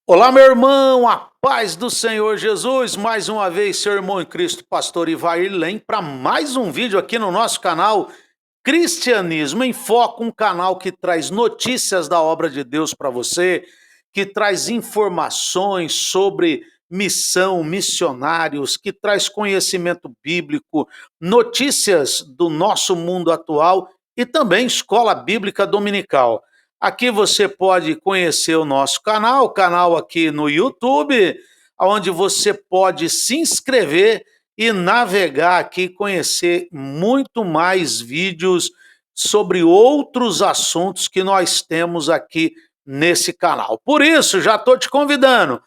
Olá, meu irmão, a paz do Senhor Jesus. Mais uma vez, seu irmão em Cristo, pastor Ivair Lem, para mais um vídeo aqui no nosso canal Cristianismo em Foco, um canal que traz notícias da obra de Deus para você, que traz informações sobre missão, missionários, que traz conhecimento bíblico, notícias do nosso mundo atual e também escola bíblica dominical. Aqui você pode conhecer o nosso canal aqui no YouTube, onde você pode se inscrever e navegar aqui, conhecer muito mais vídeos sobre outros assuntos que nós temos aqui nesse canal. Por isso, já estou te convidando.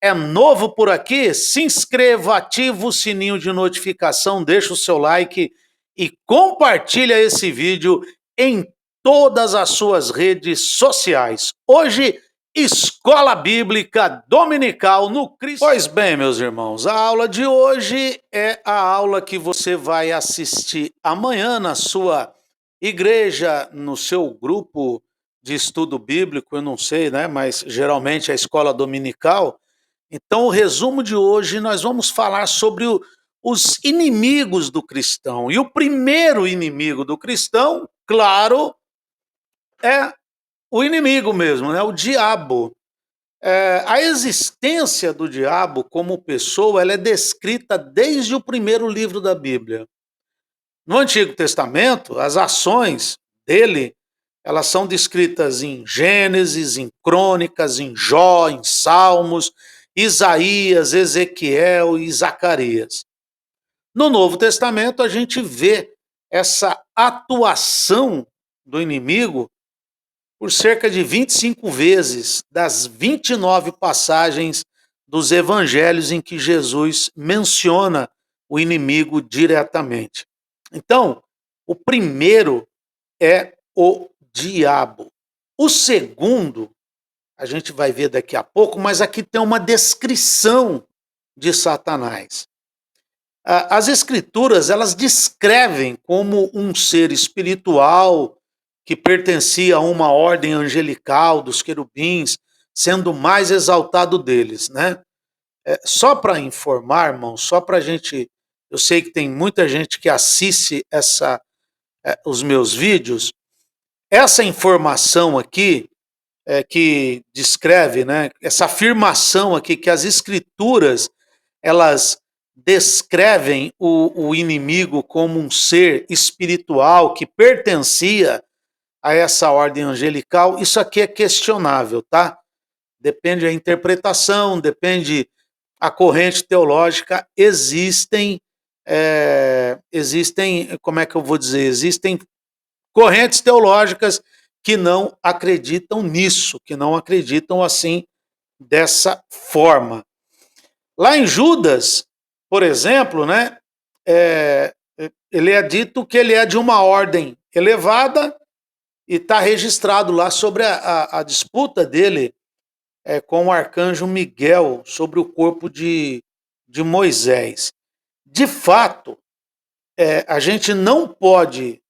É novo por aqui? Se inscreva, ativa o sininho de notificação, deixa o seu like e compartilha esse vídeo em todas as suas redes sociais. Hoje, Escola Bíblica Dominical no Cristo. Pois bem, meus irmãos, a aula de hoje é a aula que você vai assistir amanhã na sua igreja, no seu grupo de estudo bíblico, eu não sei, né? Mas geralmente é a escola dominical. Então, o resumo de hoje, nós vamos falar sobre os inimigos do cristão. E o primeiro inimigo do cristão, claro, é o inimigo mesmo, né? O diabo. A existência do diabo como pessoa, ela é descrita desde o primeiro livro da Bíblia. No Antigo Testamento, as ações dele, elas são descritas em Gênesis, em Crônicas, em Jó, em Salmos, Isaías, Ezequiel e Zacarias. No Novo Testamento, a gente vê essa atuação do inimigo por cerca de 25 vezes das 29 passagens dos evangelhos em que Jesus menciona o inimigo diretamente. Então, o primeiro é o diabo. O segundo, a gente vai ver daqui a pouco, mas aqui tem uma descrição de Satanás. As escrituras, elas descrevem como um ser espiritual que pertencia a uma ordem angelical dos querubins, sendo o mais exaltado deles, né? Só para informar, irmão, só para a gente, eu sei que tem muita gente que assiste os meus vídeos, essa informação aqui, que descreve, né, essa afirmação aqui que as escrituras, elas descrevem o inimigo como um ser espiritual que pertencia a essa ordem angelical, isso aqui é questionável, tá? Depende da interpretação, depende a corrente teológica, existem, como é que eu vou dizer, existem correntes teológicas que não acreditam nisso, que não acreditam assim, dessa forma. Lá em Judas, por exemplo, né, ele é dito que ele é de uma ordem elevada e está registrado lá sobre a disputa dele com o arcanjo Miguel sobre o corpo de Moisés. De fato, a gente não pode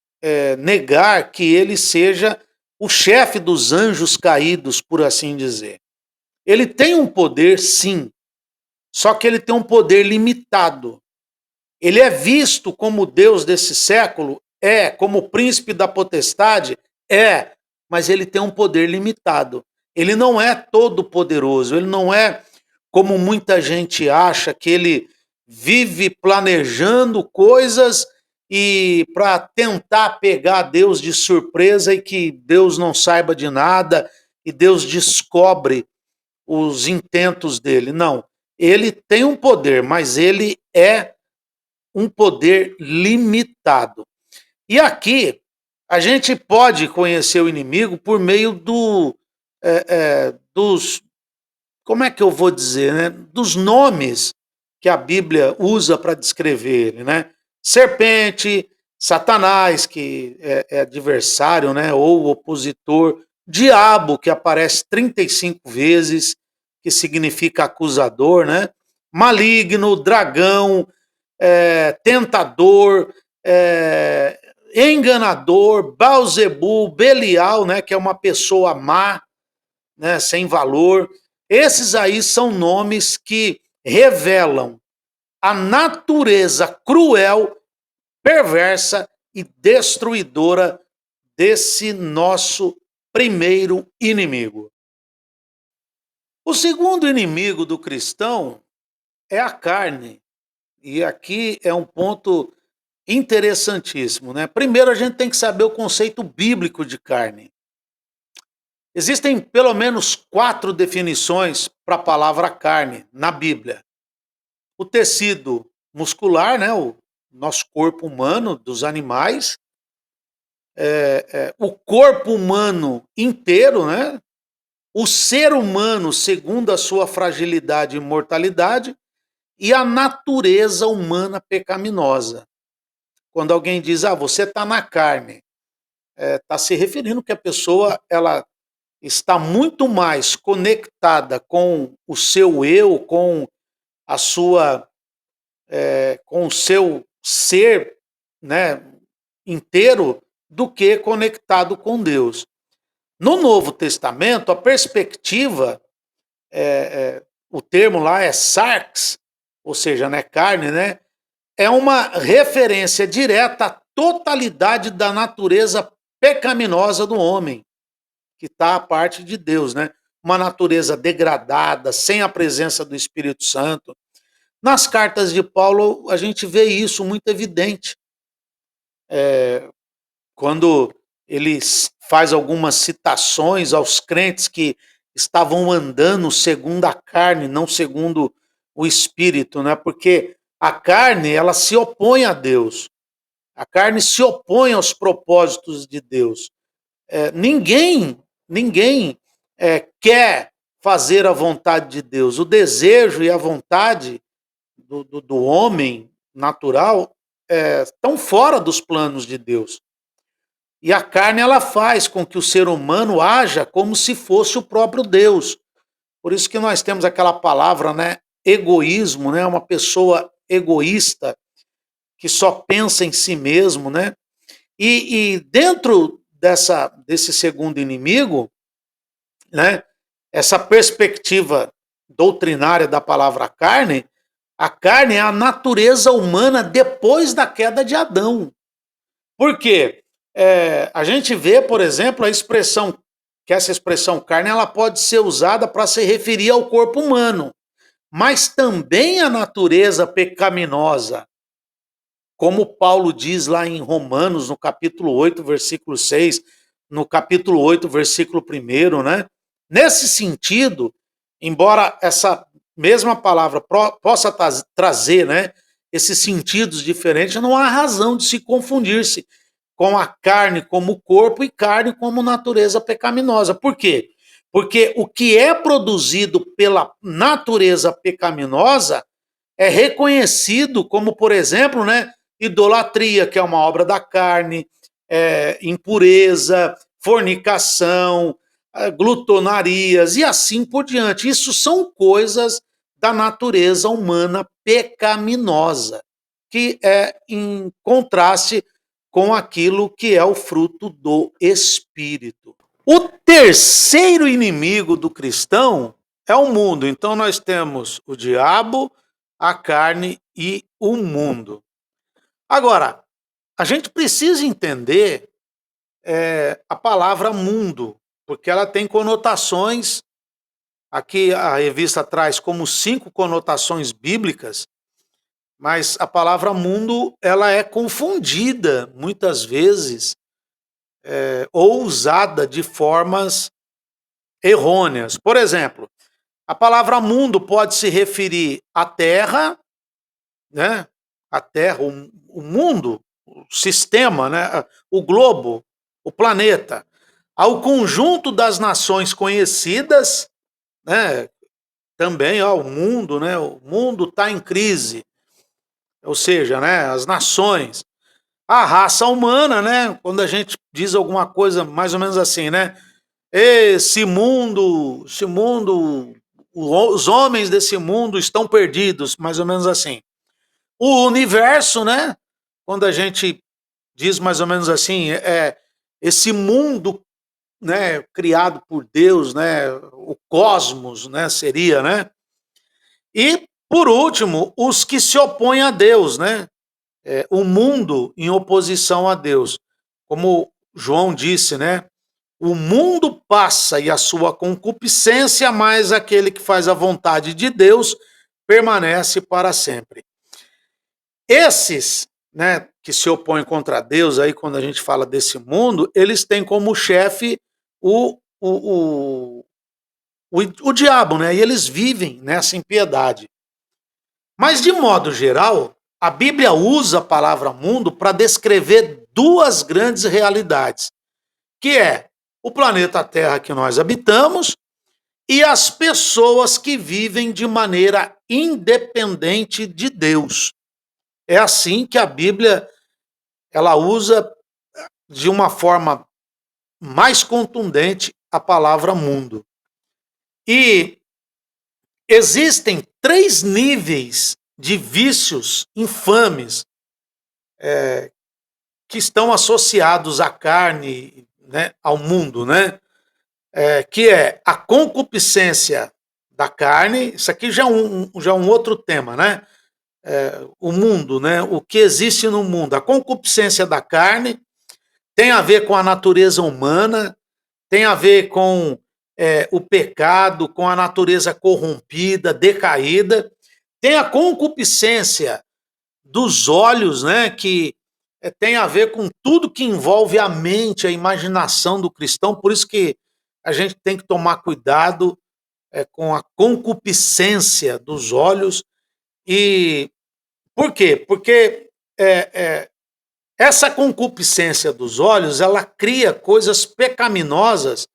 negar que ele seja o chefe dos anjos caídos, por assim dizer. Ele tem um poder, sim, só que ele tem um poder limitado. Ele é visto como Deus desse século? Como príncipe da potestade? Mas ele tem um poder limitado. Ele não é todo poderoso, ele não é como muita gente acha, que ele vive planejando coisas e para tentar pegar Deus de surpresa e que Deus não saiba de nada e Deus descobre os intentos dele. Não, ele tem um poder, mas ele é um poder limitado. E aqui a gente pode conhecer o inimigo por meio dos, como é que eu vou dizer, né? Dos nomes que a Bíblia usa para descrever ele, né? Serpente, Satanás, que é adversário, né? Ou opositor, diabo, que aparece 35 vezes, que significa acusador, né? Maligno, dragão, tentador, enganador, Baalzebu, Belial, né? Que é uma pessoa má, né? Sem valor. Esses aí são nomes que revelam a natureza cruel, perversa e destruidora desse nosso primeiro inimigo. O segundo inimigo do cristão é a carne. E aqui é um ponto interessantíssimo, né? Primeiro a gente tem que saber o conceito bíblico de carne. Existem pelo menos 4 definições para a palavra carne na Bíblia. O tecido muscular, né? O nosso corpo humano, dos animais. O corpo humano inteiro, né? O ser humano segundo a sua fragilidade e mortalidade, e a natureza humana pecaminosa. Quando alguém diz, você está na carne, está se referindo que a pessoa ela está muito mais conectada com o seu eu, com a sua, com o seu ser, né, inteiro, do que conectado com Deus. No Novo Testamento, a perspectiva, o termo lá é sarx, ou seja, né, carne, né, é uma referência direta à totalidade da natureza pecaminosa do homem, que está à parte de Deus, né? Uma natureza degradada, sem a presença do Espírito Santo. Nas cartas de Paulo, a gente vê isso muito evidente. Quando ele faz algumas citações aos crentes que estavam andando segundo a carne, não segundo o Espírito, né? Porque a carne, ela se opõe a Deus. A carne se opõe aos propósitos de Deus. Ninguém quer fazer a vontade de Deus. O desejo e a vontade do homem natural estão fora dos planos de Deus. E a carne ela faz com que o ser humano haja como se fosse o próprio Deus. Por isso que nós temos aquela palavra, né, egoísmo, né, uma pessoa egoísta que só pensa em si mesmo, né? E dentro desse segundo inimigo, né, essa perspectiva doutrinária da palavra carne, a carne é a natureza humana depois da queda de Adão. Por quê? A gente vê, por exemplo, a expressão, que essa expressão carne, ela pode ser usada para se referir ao corpo humano, mas também a natureza pecaminosa, como Paulo diz lá em Romanos, no capítulo 8, versículo 6, no capítulo 8, versículo 1, né? Nesse sentido, embora essa mesma palavra possa trazer, né, esses sentidos diferentes, não há razão de se confundir-se com a carne como corpo e carne como natureza pecaminosa. Por quê? Porque o que é produzido pela natureza pecaminosa é reconhecido como, por exemplo, né, idolatria, que é uma obra da carne, impureza, fornicação, glutonarias e assim por diante. Isso são coisas da natureza humana pecaminosa, que é em contraste com aquilo que é o fruto do Espírito. O terceiro inimigo do cristão é o mundo. Então nós temos o diabo, a carne e o mundo. Agora, a gente precisa entender a palavra mundo, porque ela tem conotações, aqui a revista traz como 5 conotações bíblicas, mas a palavra mundo ela é confundida muitas vezes ou usada de formas errôneas. Por exemplo, a palavra mundo pode se referir à Terra, né? A Terra, o mundo, o sistema, né? O globo, o planeta, ao conjunto das nações conhecidas, né? Também, o mundo, né? O mundo está em crise, ou seja, né? As nações, a raça humana, né? Quando a gente diz alguma coisa mais ou menos assim, né? Esse mundo, os homens desse mundo estão perdidos, mais ou menos assim. O universo, né? Quando a gente diz mais ou menos assim, esse mundo né, criado por Deus, né, o cosmos, né, seria, né? E, por último, os que se opõem a Deus, né? O mundo em oposição a Deus. Como João disse, né? O mundo passa e a sua concupiscência, mas aquele que faz a vontade de Deus permanece para sempre. Esses, né, que se opõem contra Deus, aí quando a gente fala desse mundo, eles têm como chefe o diabo, né? E eles vivem nessa impiedade. Mas, de modo geral, a Bíblia usa a palavra mundo para descrever duas grandes realidades, que é o planeta Terra que nós habitamos e as pessoas que vivem de maneira independente de Deus. É assim que a Bíblia ela usa de uma forma mais contundente a palavra mundo. E existem 3 níveis de vícios infames que estão associados à carne, né, ao mundo, né? Que é a concupiscência da carne. Isso aqui já é um outro tema, né? O mundo, né? O que existe no mundo. A concupiscência da carne tem a ver com a natureza humana, tem a ver com o pecado, com a natureza corrompida, decaída. Tem a concupiscência dos olhos, né? Que tem a ver com tudo que envolve a mente, a imaginação do cristão. Por isso que a gente tem que tomar cuidado com a concupiscência dos olhos. E por quê? Porque essa concupiscência dos olhos, ela cria coisas pecaminosas,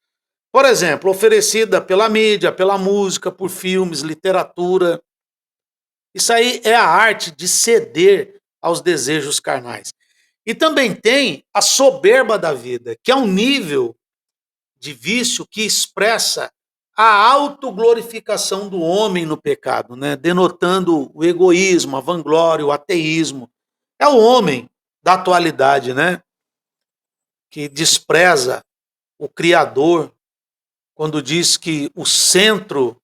por exemplo, oferecida pela mídia, pela música, por filmes, literatura. Isso aí é a arte de ceder aos desejos carnais. E também tem a soberba da vida, que é um nível de vício que expressa a autoglorificação do homem no pecado, né? Denotando o egoísmo, a vanglória, o ateísmo. É o homem da atualidade, né? Que despreza o Criador quando diz que o centro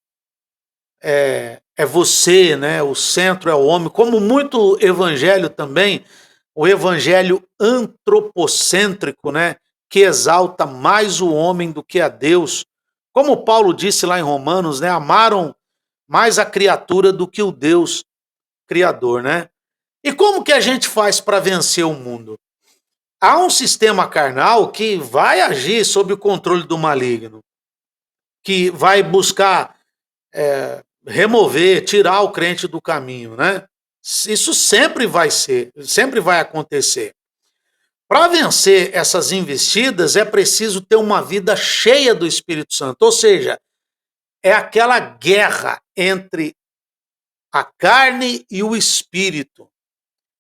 é você, né? O centro é o homem. Como muito evangelho também, o evangelho antropocêntrico, né? Que exalta mais o homem do que a Deus. Como Paulo disse lá em Romanos, né? Amaram mais a criatura do que o Deus criador, né? E como que a gente faz para vencer o mundo? Há um sistema carnal que vai agir sob o controle do maligno, que vai buscar remover, tirar o crente do caminho, né? Isso sempre vai acontecer. Para vencer essas investidas, é preciso ter uma vida cheia do Espírito Santo, ou seja, é aquela guerra entre a carne e o espírito,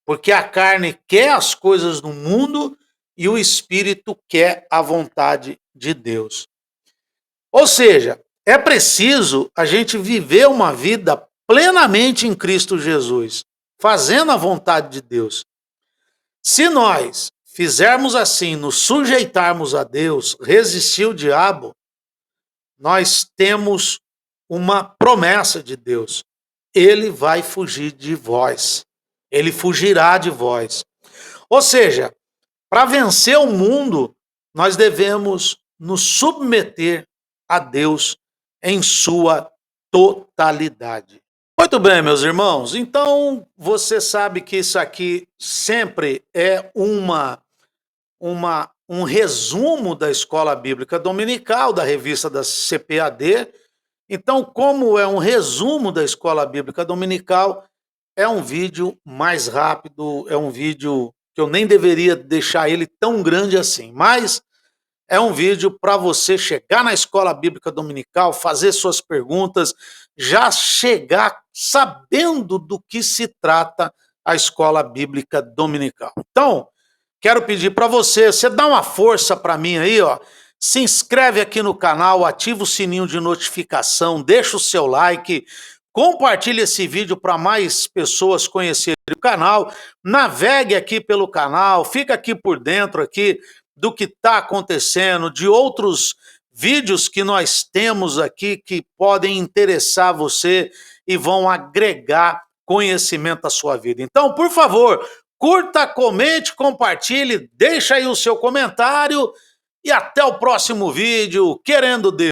porque a carne quer as coisas do mundo e o espírito quer a vontade de Deus. Ou seja, é preciso a gente viver uma vida plenamente em Cristo Jesus, fazendo a vontade de Deus. Se nós fizermos assim, nos sujeitarmos a Deus, resistir o diabo, nós temos uma promessa de Deus. Ele vai fugir de vós. Ele fugirá de vós. Ou seja, para vencer o mundo, nós devemos nos submeter a Deus em sua totalidade. Muito bem, meus irmãos. Então, você sabe que isso aqui sempre é um resumo da Escola Bíblica Dominical, da revista da CPAD. Então, como é um resumo da Escola Bíblica Dominical, é um vídeo mais rápido, é um vídeo que eu nem deveria deixar ele tão grande assim, mas é um vídeo para você chegar na Escola Bíblica Dominical, fazer suas perguntas, já chegar sabendo do que se trata a Escola Bíblica Dominical. Então, quero pedir para você dá uma força para mim aí, ó. Se inscreve aqui no canal, ativa o sininho de notificação, deixa o seu like, compartilhe esse vídeo para mais pessoas conhecerem o canal, navegue aqui pelo canal, fica aqui por dentro aqui do que está acontecendo, de outros vídeos que nós temos aqui que podem interessar você e vão agregar conhecimento à sua vida. Então, por favor, curta, comente, compartilhe, deixa aí o seu comentário e até o próximo vídeo, querendo Deus.